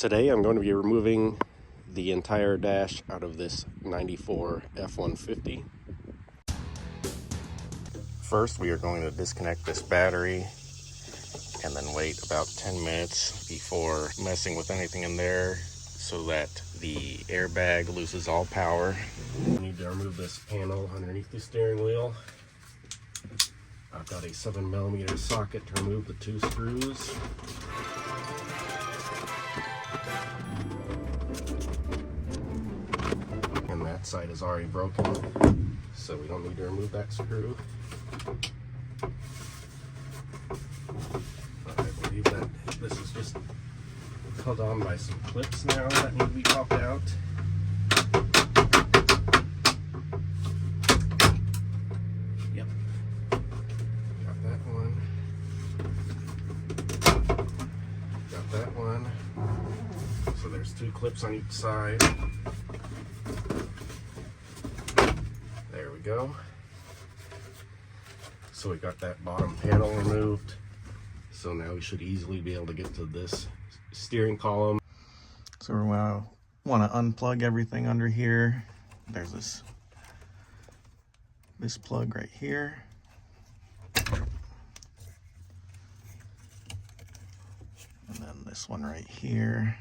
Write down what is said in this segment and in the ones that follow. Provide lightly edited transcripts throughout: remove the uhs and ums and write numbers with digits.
Today I'm going to be removing the entire dash out of this 94 F150. First we are going to disconnect this battery and then wait about 10 minutes before messing with anything in there so that the airbag loses all power. We need to remove this panel underneath the steering wheel. I've got a 7mm socket to remove the 2 screws. And that side is already broken, so we don't need to remove that screw. I believe that this is just held on by some clips now that need to be popped out. Yep. Got that one. Got that one. So there's 2 clips on each side. There we go. So we got that bottom panel removed. So now we should easily be able to get to this steering column. So we want to unplug everything under here. There's this plug right here. And then this one right here.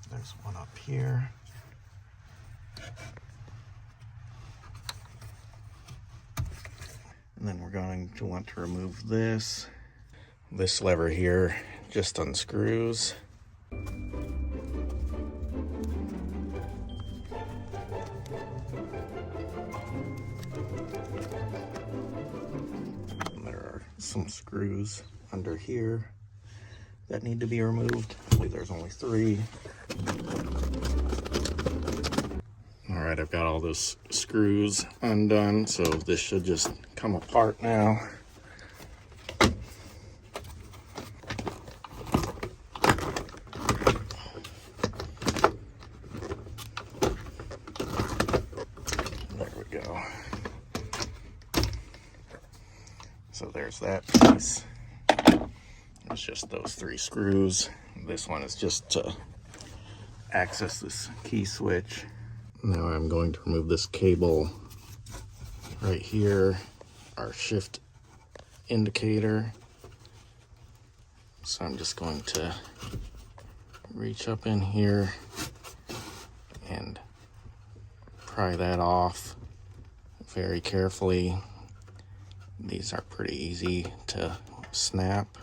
There's one up here. And then we're going to want to remove this. This lever here just unscrews. And there are some screws under here that need to be removed. I believe there's only 3. All right, I've got all those screws undone, so this should just come apart now. There we go. So there's that piece. It's just those 3 screws. This one is just to access this key switch. Now I'm going to remove this cable right here, our shift indicator. So I'm just going to reach up in here and pry that off very carefully. These are pretty easy to snap.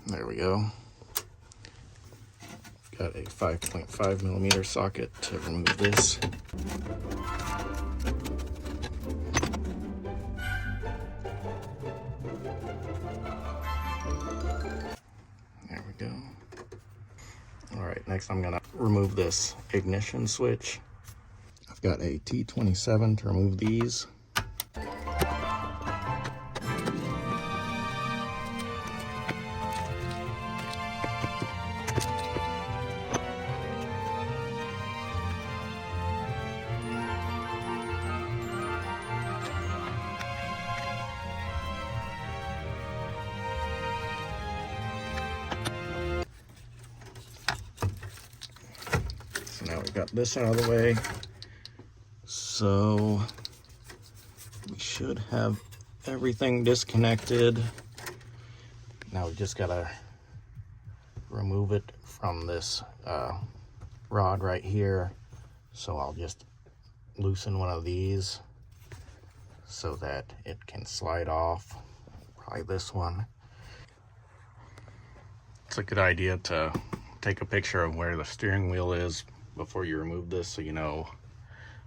There we go. Got a 5.5mm socket to remove this. There we go. All right, next I'm gonna remove this ignition switch. I've got a T27 to remove these. Now we've got this out of the way, so we should have everything disconnected. Now we just gotta remove it from this rod right here. So I'll just loosen one of these so that it can slide off. Probably this one. It's a good idea to take a picture of where the steering wheel is before you remove this, so you know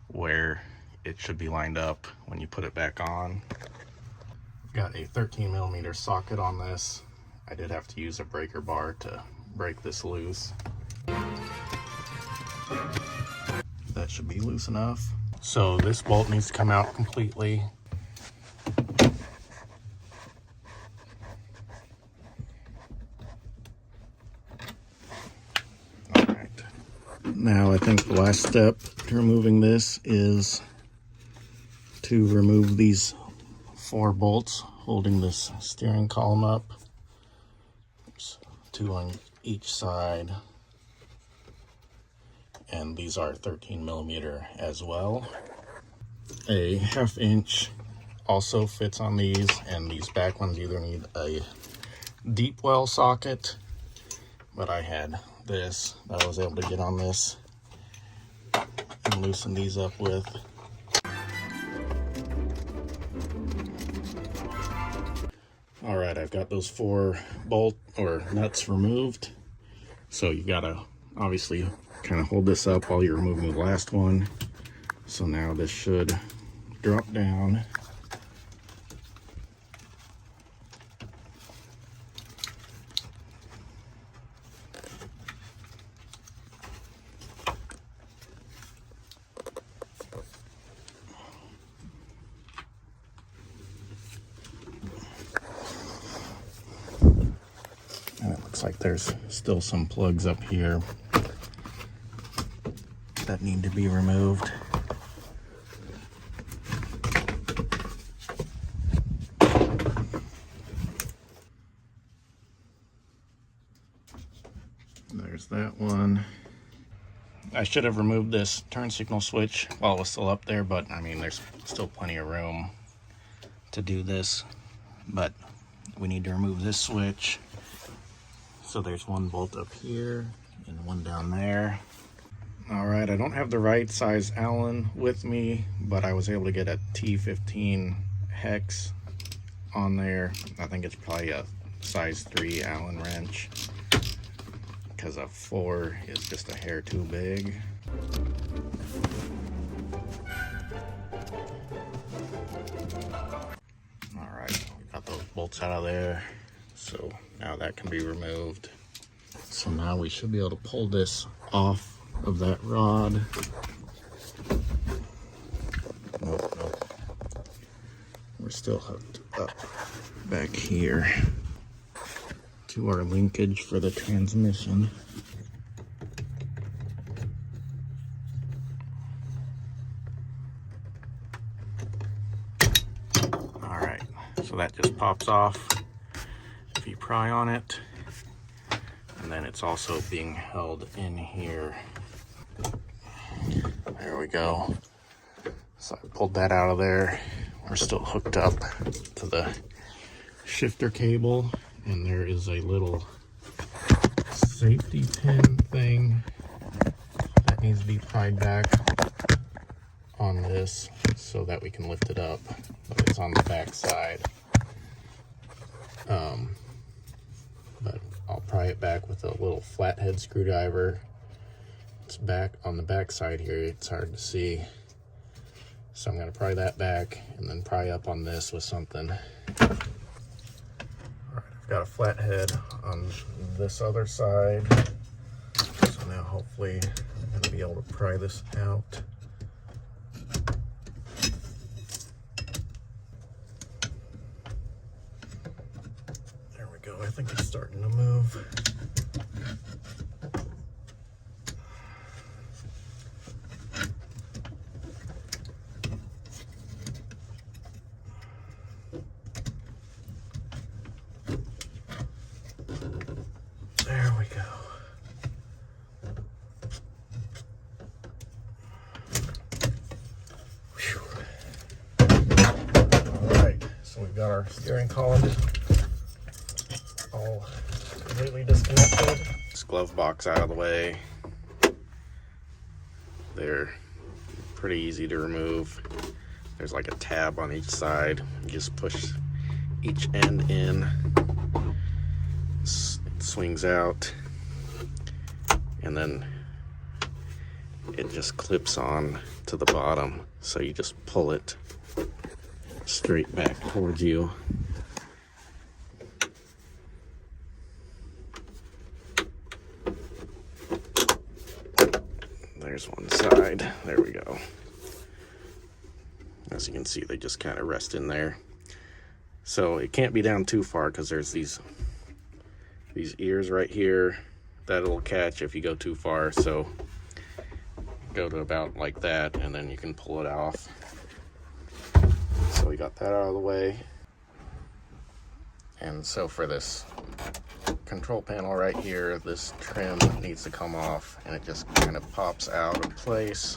where it should be lined up when you put it back on. Got a 13mm socket on this. I did have to use a breaker bar to break this loose. That should be loose enough. So this bolt needs to come out completely. Now I think the last step to removing this is to remove these 4 bolts holding this steering column up. There's 2 on each side, and these are 13mm as well. A 1/2 inch also fits on these, and these back ones either need a deep well socket, but I had this that I was able to get on this and loosen these up with. All right, I've got those 4 bolt or nuts removed. So you gotta obviously kind of hold this up while you're removing the last one. So now this should drop down. And it looks like there's still some plugs up here that need to be removed. There's that one. I should have removed this turn signal switch while it was still up there, but I mean, there's still plenty of room to do this. But we need to remove this switch. So there's 1 bolt up here and 1 down there. All right, I don't have the right size Allen with me, but I was able to get a T15 hex on there. I think it's probably a size 3 Allen wrench, because a 4 is just a hair too big. All right, we got those bolts out of there. So now that can be removed. So now we should be able to pull this off of that rod. Nope. We're still hooked up back here to our linkage for the transmission. All right, so that just pops off if you pry on it, and then it's also being held in here. There we go. So I pulled that out of there. We're still hooked up to the shifter cable, and there is a little safety pin thing that needs to be pried back on this so that we can lift it up, but it's on the back side. But I'll pry it back with a little flathead screwdriver. It's back on the back side here, it's hard to see. So I'm gonna pry that back and then pry up on this with something. All right, I've got a flathead on this other side. So now hopefully I'm gonna be able to pry this out. There we go, I think it's starting to move. There we go. Whew. All right, so we've got our steering column all completely disconnected. This glove box out of the way. They're pretty easy to remove. There's like a tab on each side. You just push each end in. It swings out, and then it just clips on to the bottom. So you just pull it straight back towards you. There's one side. There we go. As you can see, they just kind of rest in there. So it can't be down too far because there's these ears right here that it'll catch if you go too far. So go to about like that, and then you can pull it off. So we got that out of the way. And so for this control panel right here, this trim needs to come off, and it just kind of pops out of place.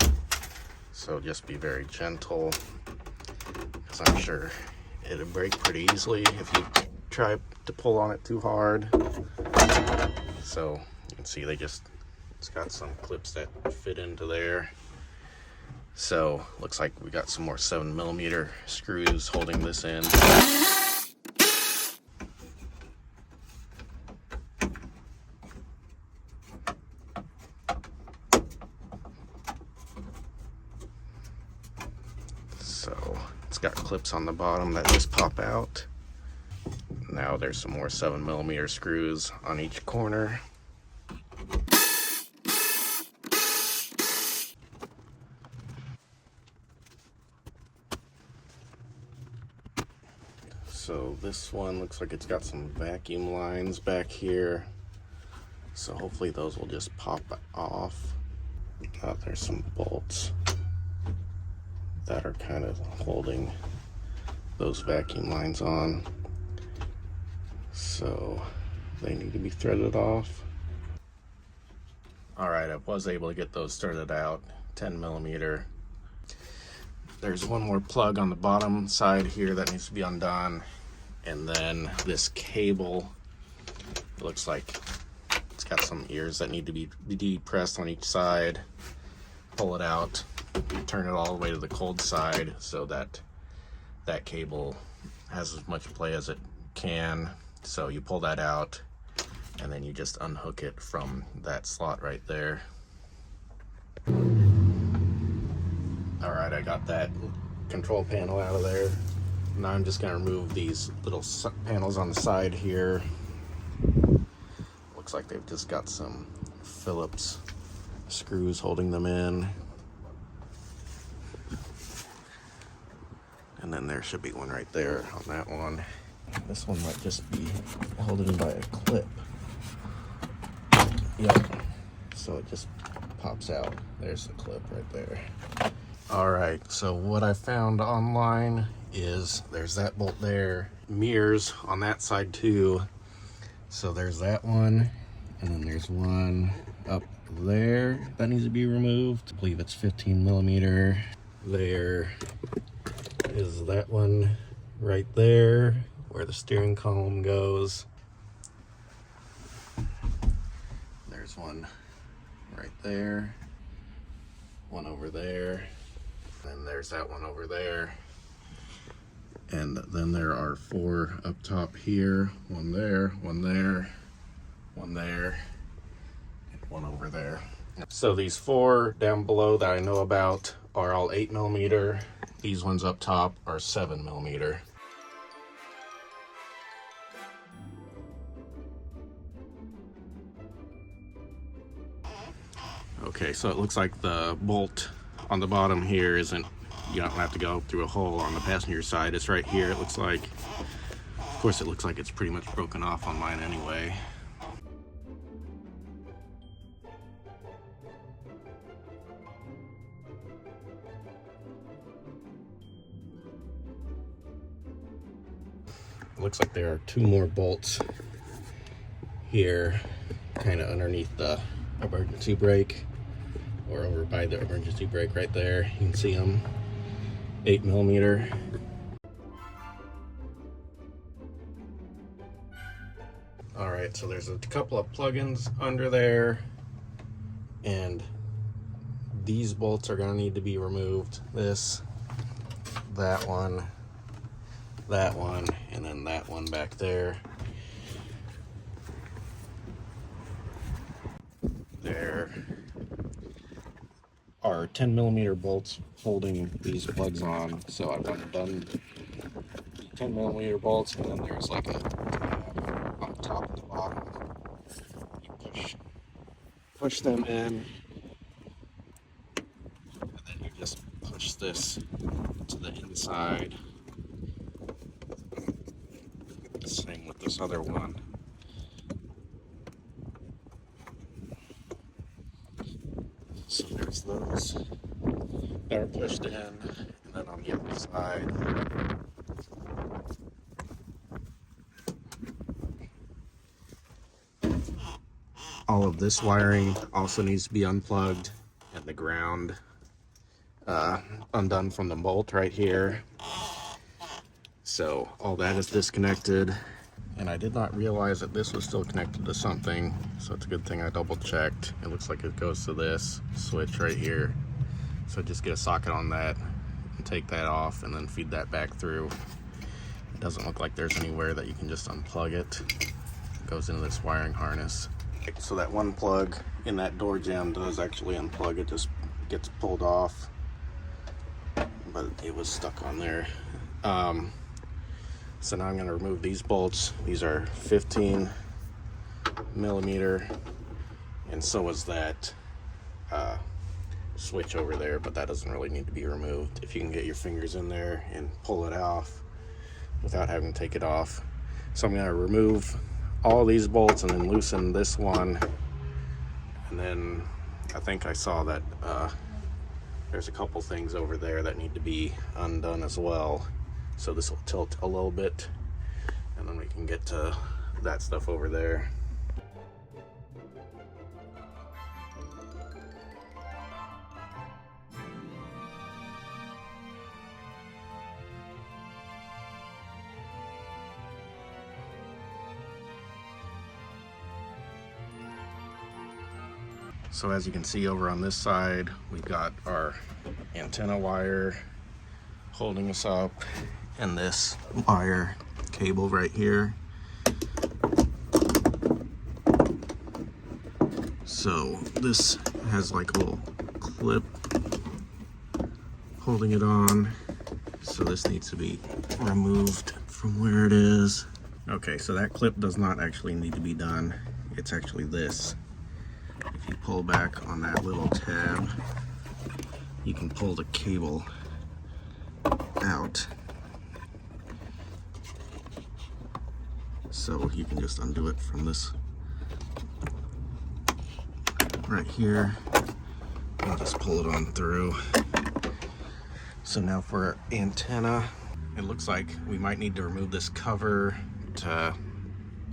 So just be very gentle, because I'm sure it'll break pretty easily if you try to pull on it too hard. So you can see it's got some clips that fit into there. So looks like we got some more 7mm screws holding this in. So it's got clips on the bottom that just pop out. Now there's some more 7mm screws on each corner. So this one looks like it's got some vacuum lines back here. So hopefully those will just pop off. There's some bolts that are kind of holding those vacuum lines on. So they need to be threaded off. All right, I was able to get those threaded out, 10mm. There's one more plug on the bottom side here that needs to be undone. And then this cable, it looks like it's got some ears that need to be depressed on each side. Pull it out, turn it all the way to the cold side so that that cable has as much play as it can. So you pull that out, and then you just unhook it from that slot right there. All right, I got that control panel out of there. Now I'm just gonna remove these little panels on the side here. Looks like they've just got some Phillips screws holding them in. And then there should be one right there on that one. This one might just be held in by a clip. Yep, so it just pops out. There's the clip right there. All right, so what I found online is there's that bolt there, mirrors on that side too. So there's that one, and then there's one up there that needs to be removed. I believe it's 15mm. There is that one right there where the steering column goes. There's one right there, one over there, and there's that one over there. And then there are 4 up top here, one there, one there, one there, and one over there. So these 4 down below that I know about are all 8mm. These ones up top are 7mm. Okay, so it looks like the bolt on the bottom here isn't, you don't have to go through a hole on the passenger side. It's right here, it looks like. Of course, it looks like it's pretty much broken off on mine anyway. It looks like there are 2 more bolts here, kind of underneath the emergency brake, or over by the emergency brake right there. You can see them, 8mm. All right, so there's a couple of plugins under there, and these bolts are gonna need to be removed. This, that one, and then that one back there. There are 10mm bolts holding these plugs on, so I've undone 10mm bolts, and then there's like a tab on the top and the bottom. You push them in, and then you just push this to the inside. Same with this other one. So there's replace those that are pushed in. And then on the other side, all of this wiring also needs to be unplugged, and the ground undone from the bolt right here. So all that is disconnected, and I did not realize that this was still connected to something, so it's a good thing I double checked. It looks like it goes to this switch right here, so just get a socket on that and take that off and then feed that back through. It doesn't look like there's anywhere that you can just unplug it. It goes into this wiring harness. So that one plug in that door jamb does actually unplug. It just gets pulled off, but it was stuck on there. So now I'm going to remove these bolts. These are 15 millimeter, and so is that switch over there, but that doesn't really need to be removed. If you can get your fingers in there and pull it off without having to take it off. So I'm going to remove all these bolts and then loosen this one, and then I think I saw that there's a couple things over there that need to be undone as well. So this will tilt a little bit, and then we can get to that stuff over there. So as you can see over on this side, we've got our antenna wire holding us up, and this wire cable right here. So this has like a little clip holding it on, so this needs to be removed from where it is. Okay, so that clip does not actually need to be done. It's actually this. If you pull back on that little tab, you can pull the cable out. So you can just undo it from this right here. I'll just pull it on through. So now for our antenna, it looks like we might need to remove this cover to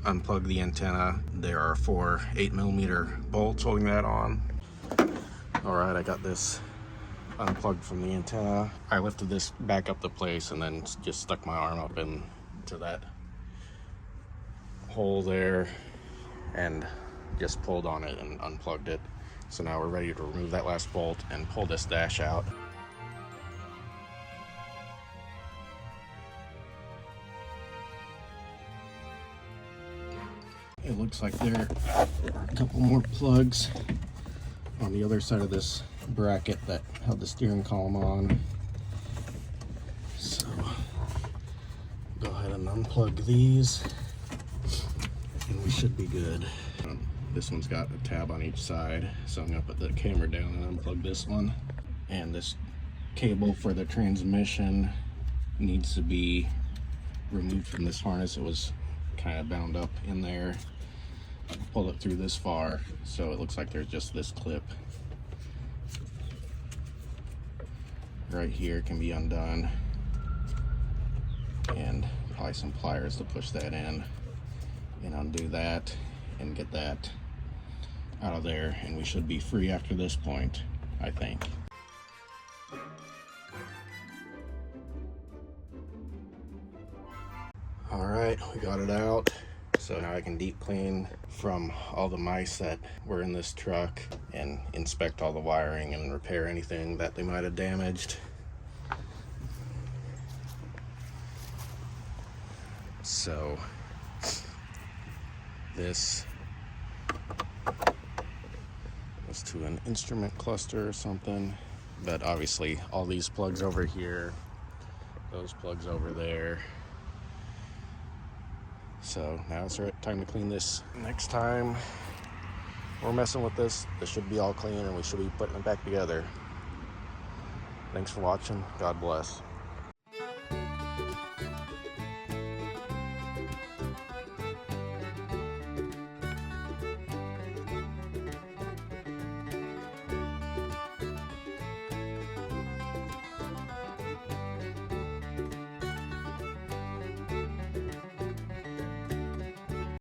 unplug the antenna. There are 4 8mm bolts holding that on. Alright, I got this unplugged from the antenna. I lifted this back up the place and then just stuck my arm up into that hole there and just pulled on it and unplugged it. So now we're ready to remove that last bolt and pull this dash out. It looks like there are a couple more plugs on the other side of this bracket that held the steering column on. So go ahead and unplug these and we should be good. This one's got a tab on each side, so I'm gonna put the camera down and unplug this one. And this cable for the transmission needs to be removed from this harness. It was kind of bound up in there. Pulled it through this far, so it looks like there's just this clip right here can be undone, and probably some pliers to push that in and undo that and get that out of there, and we should be free after this point, I think. All right, we got it out. So now I can deep clean from all the mice that were in this truck and inspect all the wiring and repair anything that they might have damaged. So this was to an instrument cluster or something, but obviously all these plugs over here, those plugs over there. So now it's time to clean this. Next time we're messing with this should be all clean and we should be putting it back together. Thanks for watching. God bless.